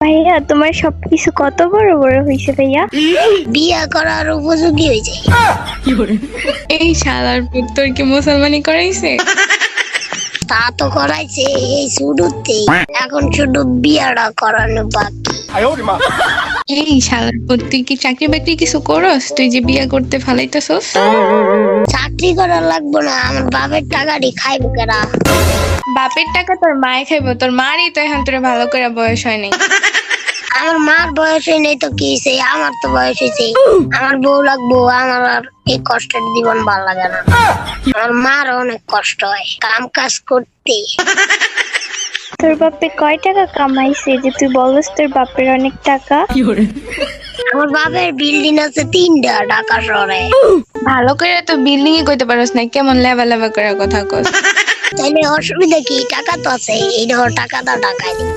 ভাইয়া তোমার সবকিছু কত বড় বড় হয়েছে ভাইয়া। বিয়া করার উপযোগী হয়েছে। এই শালার পুত তোর কি মুসলমানি করাইছে? তা তো করাইছে এই শুরুতেই, এখন শুধু বিয়াটা করানো বাকি। এই শালার পুত তুই কি চাকরি বাকরি কিছু করস? তুই যে বিয়া করতে ফালাইতেছস? চাকরি করা লাগবো না, আমার বাপের টাকাটি খাইবো কেনা। বাপের টাকা তোর মায়ে খাইবো, তোর মারই তো এখন তোর ভালো করে বয়স হয় নাই। আমার মার বয়স হয় নাই তো কি হয়েছে, আমার তো বয়স হয়েছে। আমার বউ লাগবো, আমার আর এই কষ্টের জীবন ভালো লাগে না। আমার মার অনেক কষ্ট হয় কাম কাজ করতে। তোর বাপে কয় টাকা কামাইছে যে তুই বলস তোর বাপের অনেক টাকা? আমার বাপের বিল্ডিং আছে 3টা ঢাকা শহরে। ভালো করে তো বিল্ডিং এ কইতে পারস না, কেমন লেভা লেভা করে কথা কস। তাইলে অসুবিধা কি? টাকা তো আছে, এই ধর টাকা দাও, টাকায় দিই।